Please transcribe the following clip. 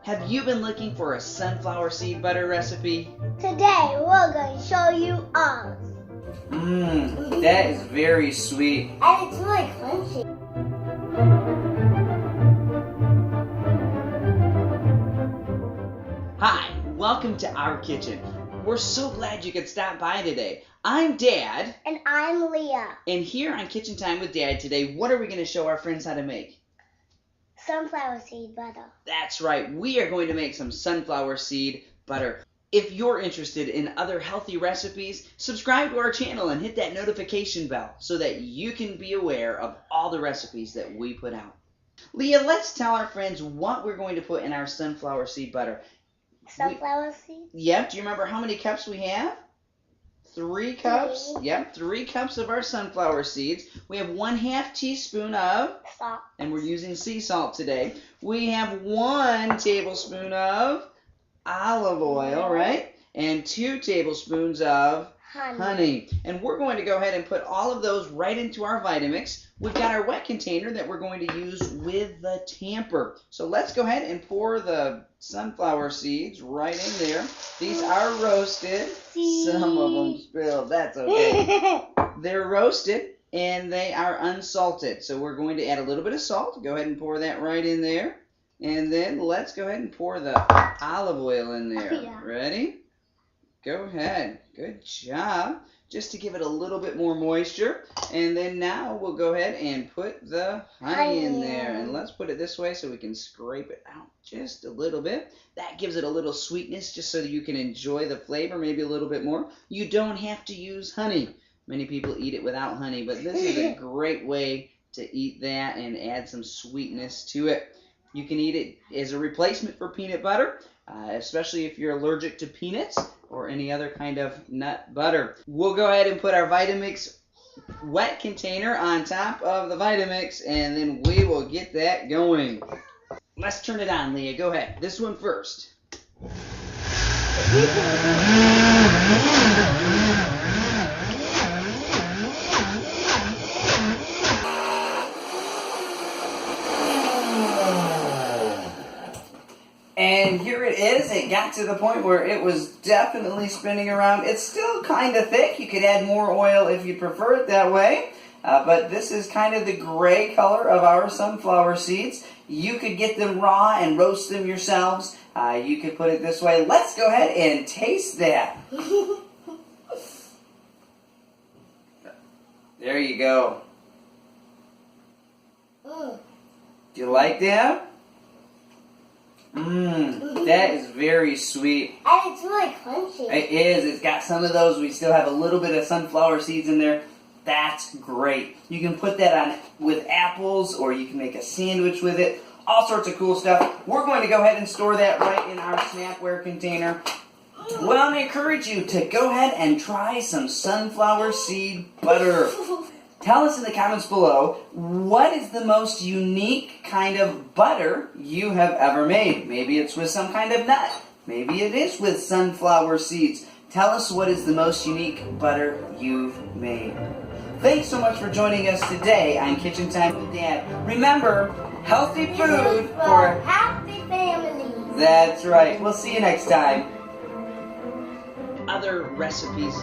Have you been looking for a sunflower seed butter recipe? Today we're going to show you ours. That is very sweet. And it's really crunchy. Hi, welcome to our kitchen. We're so glad you could stop by today. I'm Dad. And I'm Leah. And here on Kitchen Time with Dad today, what are we going to show our friends how to make? Sunflower seed butter. That's right, we are going to make some sunflower seed butter. If you're interested in other healthy recipes, subscribe to our channel and hit that notification bell so that you can be aware of all the recipes that we put out. Leah, let's tell our friends what we're going to put in our sunflower seed butter. Sunflower seed? Yep, do you remember how many cups we have? 3 cups. 3. Yep, 3 cups of our sunflower seeds. We have 1/2 teaspoon of salt. And we're using sea salt today. We have 1 tablespoon of olive oil, right? And 2 tablespoons of honey. And we're going to go ahead and put all of those right into our Vitamix. We've got our wet container that we're going to use with the tamper. So let's go ahead and pour the sunflower seeds right in there. These are roasted. Some of them spilled. That's okay. They're roasted and they are unsalted. So we're going to add a little bit of salt. Go ahead and pour that right in there. And then let's go ahead and pour the olive oil in there. Yeah. Ready? Go ahead. Good job. Just to give it a little bit more moisture. And then now we'll go ahead and put the honey in there. And let's put it this way so we can scrape it out just a little bit. That gives it a little sweetness just so that you can enjoy the flavor maybe a little bit more. You don't have to use honey. Many people eat it without honey, but this is a great way to eat that and add some sweetness to it. You can eat it as a replacement for peanut butter, especially if you're allergic to peanuts or any other kind of nut butter. We'll go ahead and put our Vitamix wet container on top of the Vitamix, and then we will get that going. Let's turn it on, Leah. Go ahead. This one first. And here it is. It got to the point where it was definitely spinning around. It's still kind of thick. You could add more oil if you prefer it that way. But this is kind of the gray color of our sunflower seeds. You could get them raw and roast them yourselves. You could put it this way. Let's go ahead and taste that. There you go. Do you like that? That is very sweet. And it's really crunchy. It is. It's got some of those. We still have a little bit of sunflower seeds in there. That's great. You can put that on with apples, or you can make a sandwich with it. All sorts of cool stuff. We're going to go ahead and store that right in our Snapware container. Well, I encourage you to go ahead and try some sunflower seed butter. Tell us in the comments below, what is the most unique kind of butter you have ever made? Maybe it's with some kind of nut. Maybe it is with sunflower seeds. Tell us what is the most unique butter you've made. Thanks so much for joining us today on Kitchen Time with Dad. Remember, healthy food for happy families. That's right. We'll see you next time. Other recipes